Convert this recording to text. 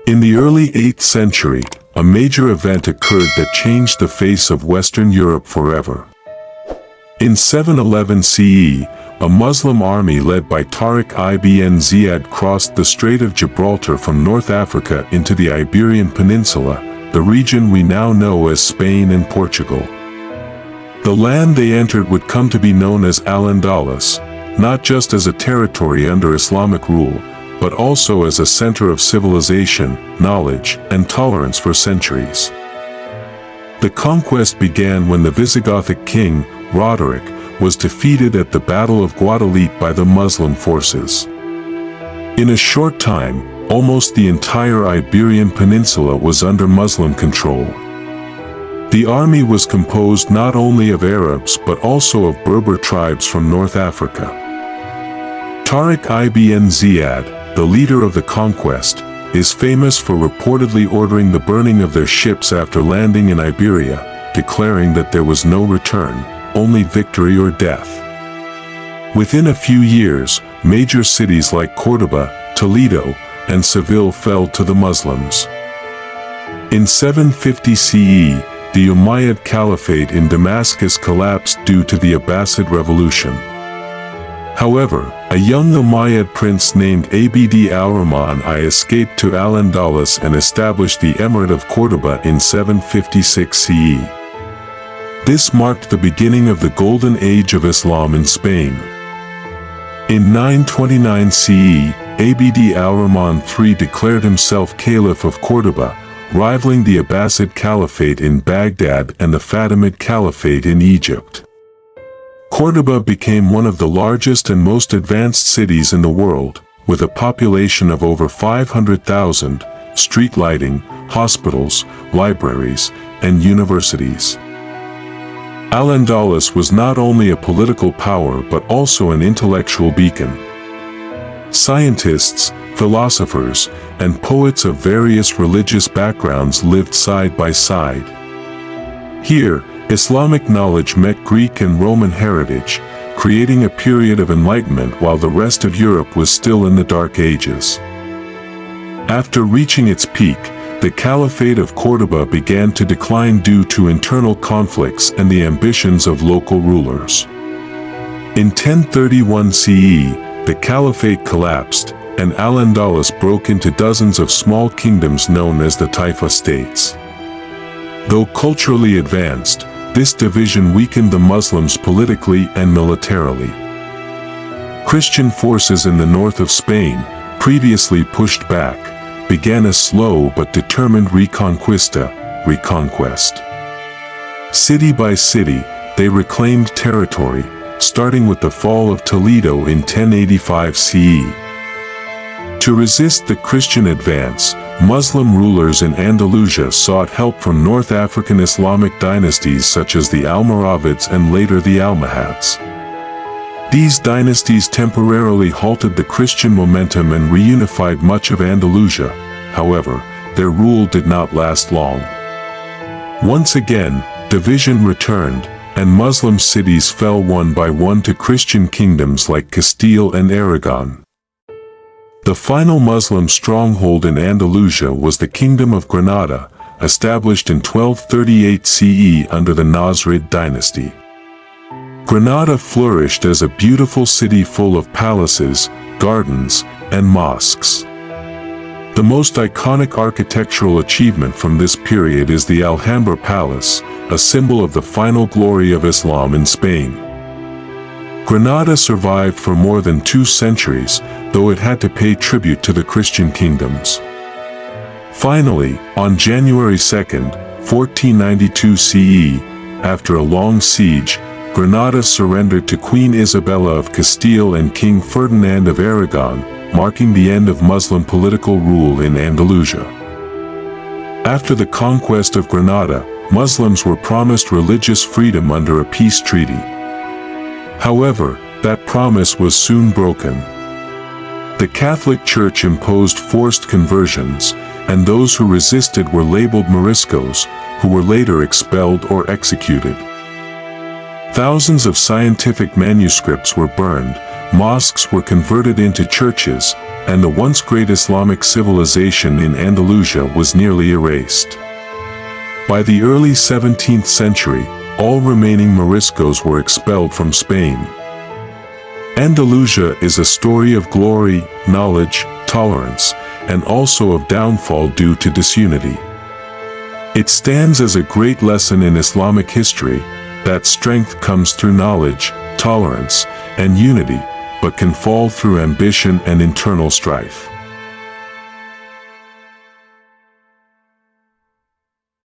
In the early 8th century, a major event occurred that changed the face of Western Europe forever. In 711 CE, a Muslim army led by Tariq ibn Ziyad crossed the Strait of Gibraltar from North Africa into the Iberian Peninsula, the region we now know as Spain and Portugal. The land they entered would come to be known as Al-Andalus, not just as a territory under Islamic rule, but also as a center of civilization, knowledge, and tolerance for centuries. The conquest began when the Visigothic king, Roderick, was defeated at the Battle of Guadalete by the Muslim forces. In a short time, almost the entire Iberian Peninsula was under Muslim control. The army was composed not only of Arabs but also of Berber tribes from North Africa. Tariq ibn Ziyad, the leader of the conquest, is famous for reportedly ordering the burning of their ships after landing in Iberia, declaring that there was no return, only victory or death. Within a few years, major cities like Córdoba, Toledo, and Seville fell to the Muslims. In 750 CE, the Umayyad Caliphate in Damascus collapsed due to the Abbasid revolution. However, a young Umayyad prince named Abd al-Rahman I escaped to Al-Andalus and established the Emirate of Córdoba in 756 CE. This marked the beginning of the Golden Age of Islam in Spain. In 929 CE, Abd al-Rahman III declared himself Caliph of Córdoba, rivaling the Abbasid Caliphate in Baghdad and the Fatimid Caliphate in Egypt. Córdoba became one of the largest and most advanced cities in the world, with a population of over 500,000, street lighting, hospitals, libraries, and universities. Al-Andalus was not only a political power but also an intellectual beacon. Scientists, philosophers, and poets of various religious backgrounds lived side by side. Here, Islamic knowledge met Greek and Roman heritage, creating a period of enlightenment while the rest of Europe was still in the Dark Ages. After reaching its peak, the Caliphate of Córdoba began to decline due to internal conflicts and the ambitions of local rulers. In 1031 CE, the Caliphate collapsed, and Al-Andalus broke into dozens of small kingdoms known as the Taifa states. Though culturally advanced, this division weakened the Muslims politically and militarily. Christian forces in the north of Spain, previously pushed back, began a slow but determined reconquest. City by city, they reclaimed territory, starting with the fall of Toledo in 1085 CE. To resist the Christian advance, Muslim rulers in Andalusia sought help from North African Islamic dynasties such as the Almoravids and later the Almohads. These dynasties temporarily halted the Christian momentum and reunified much of Andalusia. However, their rule did not last long. Once again, division returned, and Muslim cities fell one by one to Christian kingdoms like Castile and Aragon. The final Muslim stronghold in Andalusia was the Kingdom of Granada, established in 1238 CE under the Nasrid dynasty. Granada flourished as a beautiful city full of palaces, gardens, and mosques. The most iconic architectural achievement from this period is the Alhambra Palace, a symbol of the final glory of Islam in Spain. Granada survived for more than 2 centuries, though it had to pay tribute to the Christian kingdoms. Finally, on January 2, 1492 CE, after a long siege, Granada surrendered to Queen Isabella of Castile and King Ferdinand of Aragon, marking the end of Muslim political rule in Andalusia. After the conquest of Granada, Muslims were promised religious freedom under a peace treaty. However, that promise was soon broken. The Catholic Church imposed forced conversions, and those who resisted were labeled Moriscos, who were later expelled or executed. Thousands of scientific manuscripts were burned, mosques were converted into churches, and the once great Islamic civilization in Andalusia was nearly erased. By the early 17th century, all remaining Moriscos were expelled from Spain. Andalusia is a story of glory, knowledge, tolerance, and also of downfall due to disunity. It stands as a great lesson in Islamic history, that strength comes through knowledge, tolerance, and unity, but can fall through ambition and internal strife.